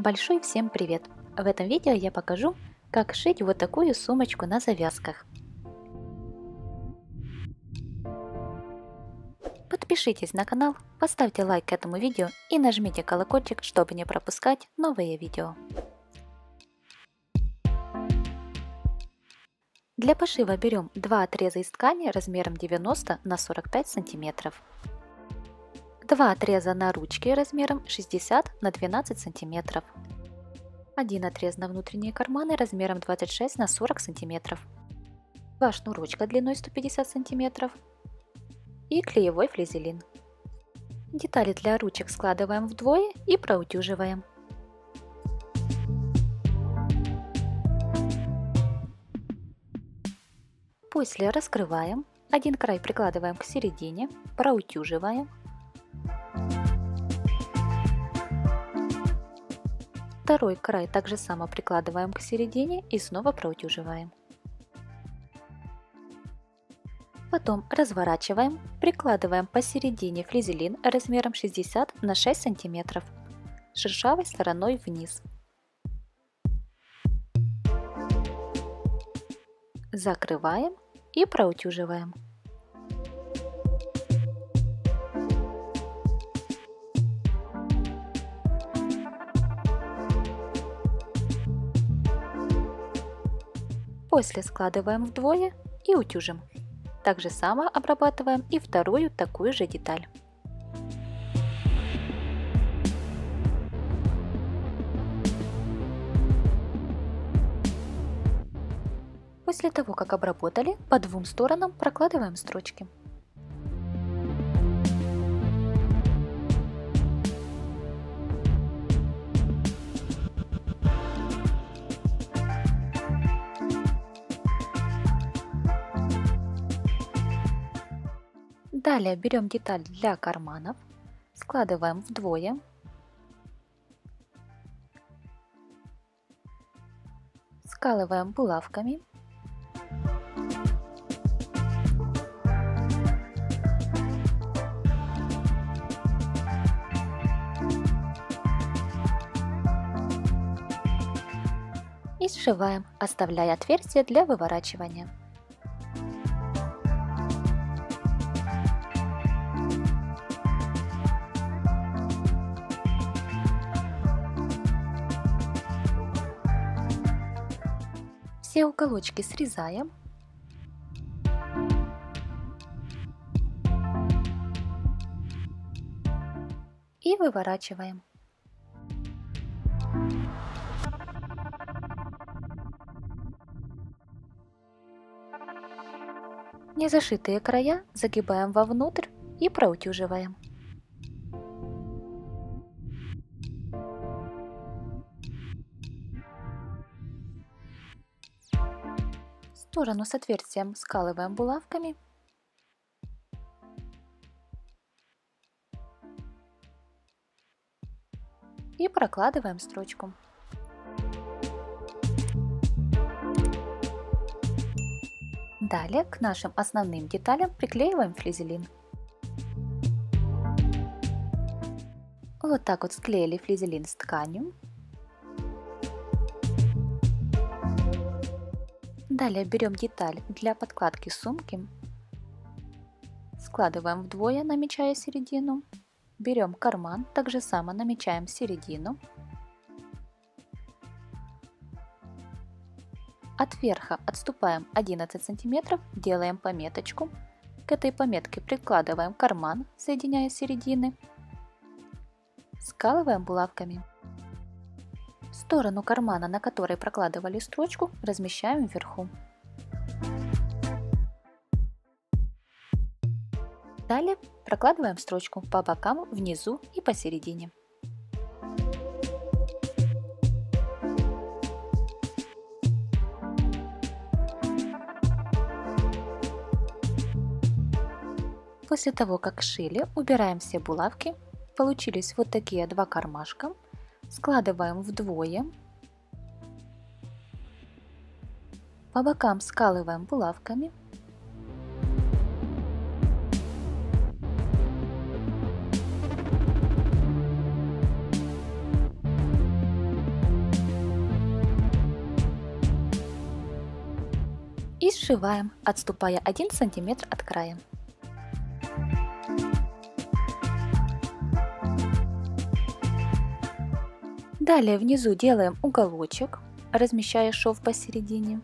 Большой всем привет! В этом видео я покажу, как шить вот такую сумочку на завязках. Подпишитесь на канал, поставьте лайк этому видео и нажмите колокольчик, чтобы не пропускать новые видео. Для пошива берем два отреза из ткани размером 90 на 45 сантиметров. Два отреза на ручки размером 60 на 12 сантиметров. Один отрез на внутренние карманы размером 26 на 40 сантиметров. Два шнурочка длиной 150 сантиметров. И клеевой флизелин. Детали для ручек складываем вдвое и проутюживаем. После раскрываем, один край прикладываем к середине, проутюживаем. Второй край также само прикладываем к середине и снова проутюживаем. Потом разворачиваем, прикладываем посередине флизелин размером 60 на 6 сантиметров, шершавой стороной вниз. Закрываем и проутюживаем. После складываем вдвое и утюжим. Так же само обрабатываем и вторую такую же деталь. После того, как обработали, по двум сторонам прокладываем строчки. Далее берем деталь для карманов, складываем вдвое. Скалываем булавками. И сшиваем, оставляя отверстие для выворачивания. Все уголочки срезаем. И выворачиваем. Незашитые края загибаем вовнутрь и проутюживаем. Сторону с отверстием скалываем булавками. И прокладываем строчку. Далее к нашим основным деталям приклеиваем флизелин. Вот так вот склеили флизелин с тканью. Далее берем деталь для подкладки сумки, складываем вдвое, намечая середину. Берем карман, также само намечаем середину. От верха отступаем 11 сантиметров, делаем пометочку. К этой пометке прикладываем карман, соединяя середины. Скалываем булавками. Сторону кармана, на которой прокладывали строчку, размещаем вверху. Далее прокладываем строчку по бокам, внизу и посередине. После того, как шили, убираем все булавки. Получились вот такие два кармашка. Складываем вдвое. По бокам скалываем булавками. И сшиваем, отступая 1 см от края. Далее внизу делаем уголочек, размещая шов посередине.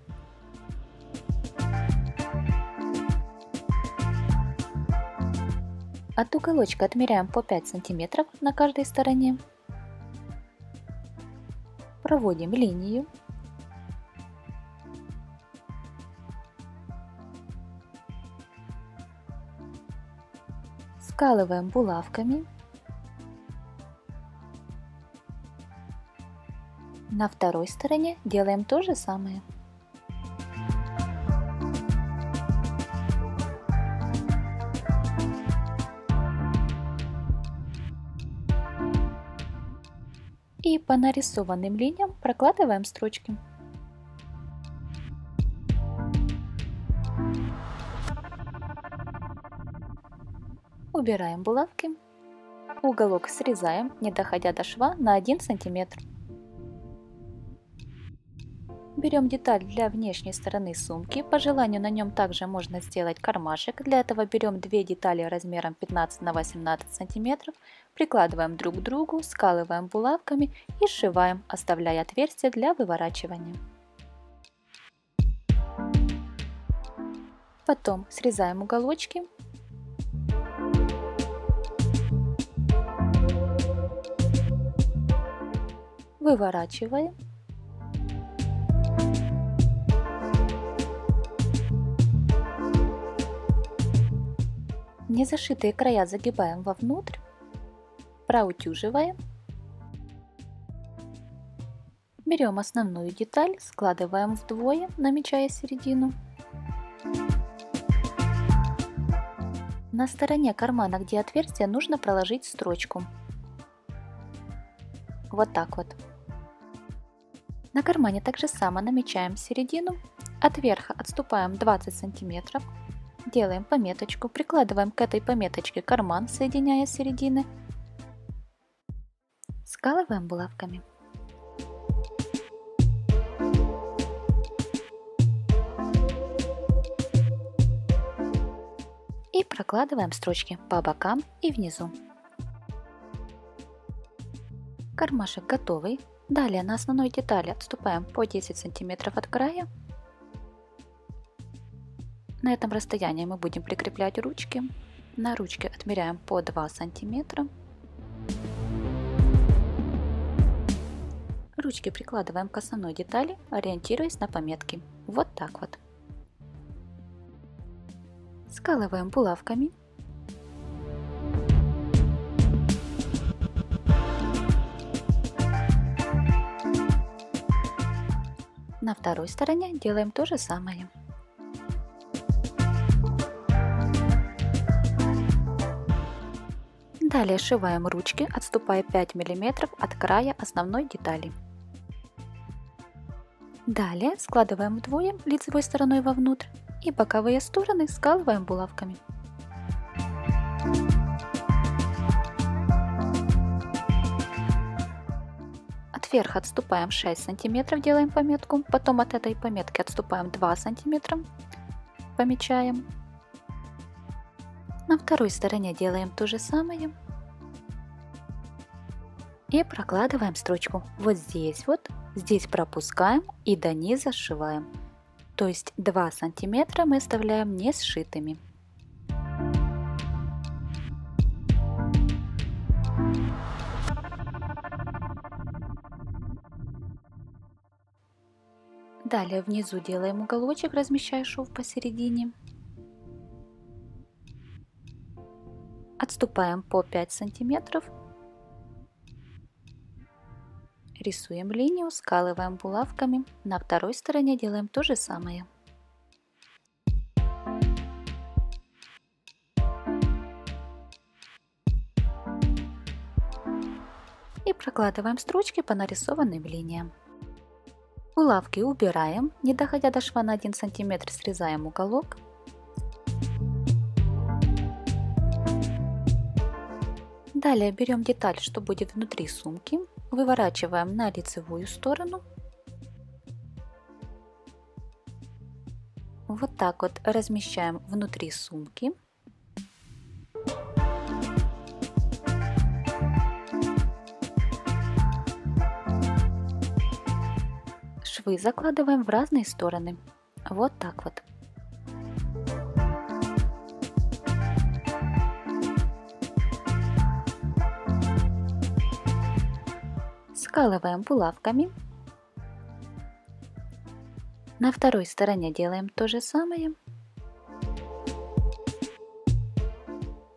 От уголочка отмеряем по 5 см на каждой стороне. Проводим линию. Скалываем булавками. На второй стороне делаем то же самое. И по нарисованным линиям прокладываем строчки. Убираем булавки. Уголок срезаем, не доходя до шва, на 1 см. Берем деталь для внешней стороны сумки. По желанию на нем также можно сделать кармашек. Для этого берем 2 детали размером 15 на 18 см, прикладываем друг к другу, скалываем булавками и сшиваем, оставляя отверстие для выворачивания. Потом срезаем уголочки. Выворачиваем. Незашитые края загибаем вовнутрь, проутюживаем. Берем основную деталь, складываем вдвое, намечая середину. На стороне кармана, где отверстие, нужно проложить строчку. Вот так вот. На кармане также само намечаем середину, от верха отступаем 20 см. Делаем пометочку, прикладываем к этой пометочке карман, соединяя середины. Скалываем булавками. И прокладываем строчки по бокам и внизу. Кармашек готовый. Далее на основной детали отступаем по 10 см от края. На этом расстоянии мы будем прикреплять ручки. На ручке отмеряем по 2 см. Ручки прикладываем к основной детали, ориентируясь на пометки. Вот так вот. Скалываем булавками. На второй стороне делаем то же самое. Далее сшиваем ручки, отступая 5 мм от края основной детали. Далее складываем вдвое лицевой стороной вовнутрь и боковые стороны скалываем булавками. От верха отступаем 6 см, делаем пометку, потом от этой пометки отступаем 2 см, помечаем. На второй стороне делаем то же самое. И прокладываем строчку вот здесь вот. Здесь пропускаем и до низа сшиваем. То есть 2 сантиметра мы оставляем не сшитыми. Далее внизу делаем уголочек, размещая шов посередине. Отступаем по 5 сантиметров. Рисуем линию, скалываем булавками. На второй стороне делаем то же самое. И прокладываем строчки по нарисованным линиям. Булавки убираем, не доходя до шва на 1 см, срезаем уголок. Далее берем деталь, что будет внутри сумки, выворачиваем на лицевую сторону. Вот так вот размещаем внутри сумки. Швы закладываем в разные стороны. Вот так вот. Скалываем булавками. На второй стороне делаем то же самое.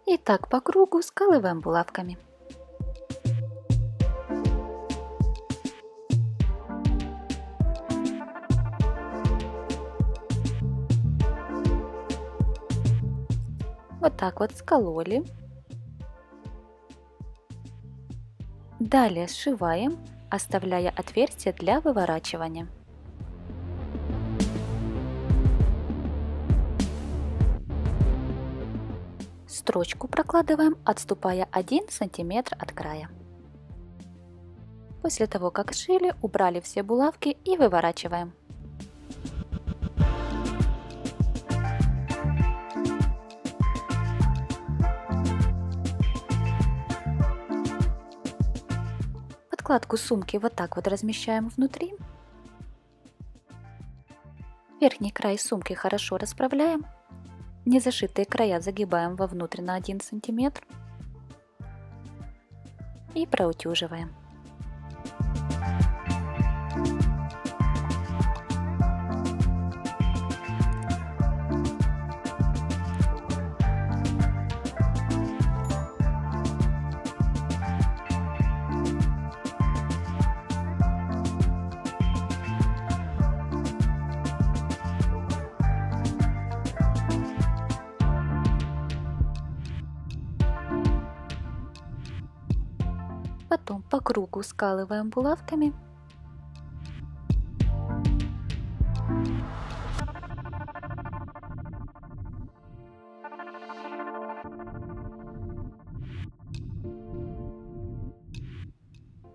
И так по кругу скалываем булавками. Вот так вот скололи. Далее сшиваем, оставляя отверстие для выворачивания. Строчку прокладываем, отступая 1 см от края. После того, как сшили, убрали все булавки и выворачиваем. Подкладку сумки вот так вот размещаем внутри. Верхний край сумки хорошо расправляем. Незашитые края загибаем вовнутрь на 1 см и проутюживаем. Потом по кругу скалываем булавками.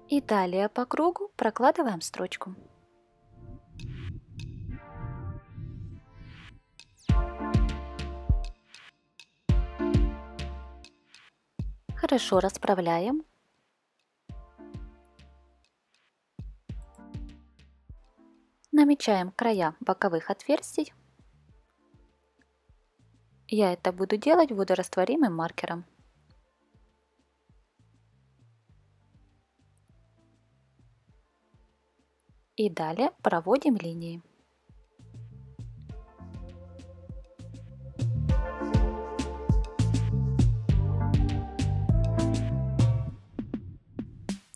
И далее по кругу прокладываем строчку. Хорошо расправляем. Намечаем края боковых отверстий. Я это буду делать водорастворимым маркером. И далее проводим линии.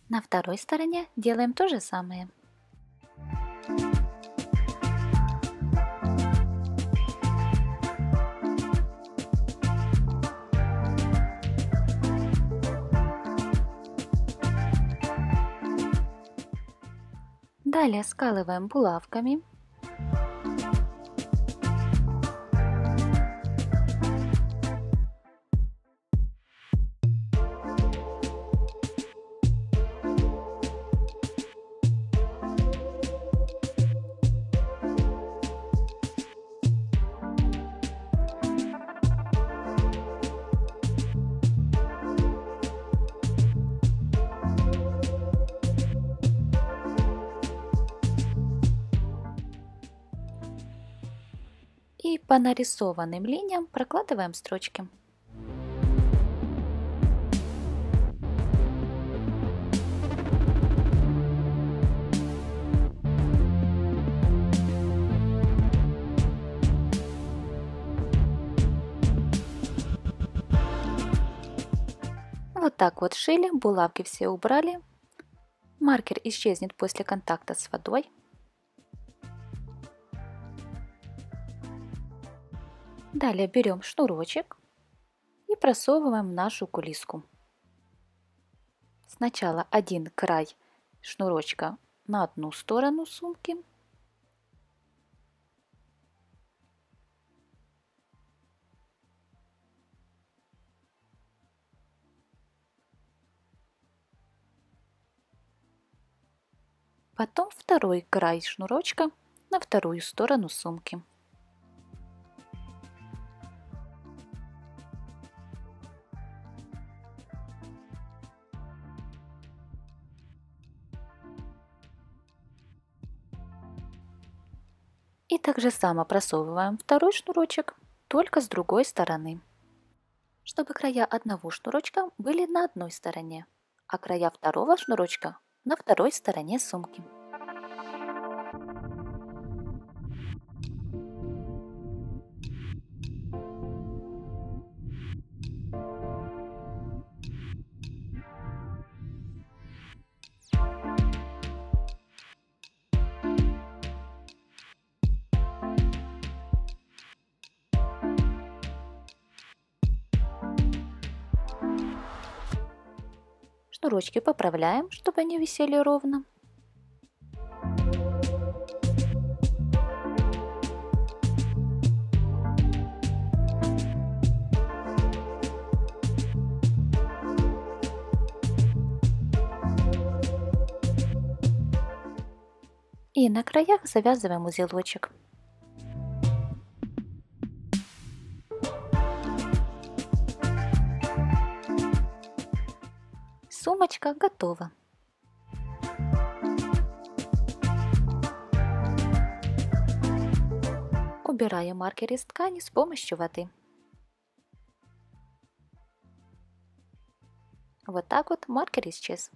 На второй стороне делаем то же самое. Далее скалываем булавками. И по нарисованным линиям прокладываем строчки. Вот так вот шили, булавки все убрали. Маркер исчезнет после контакта с водой. Далее берем шнурочек и просовываем в нашу кулиску. Сначала один край шнурочка на одну сторону сумки. Потом второй край шнурочка на вторую сторону сумки. так же само просовываем второй шнурочек, только с другой стороны, чтобы края одного шнурочка были на одной стороне, а края второго шнурочка на второй стороне сумки. Шнурочки поправляем, чтобы они висели ровно. И на краях завязываем узелочек. Сумочка готова. Убираем маркер из ткани с помощью воды. Вот так вот маркер исчез.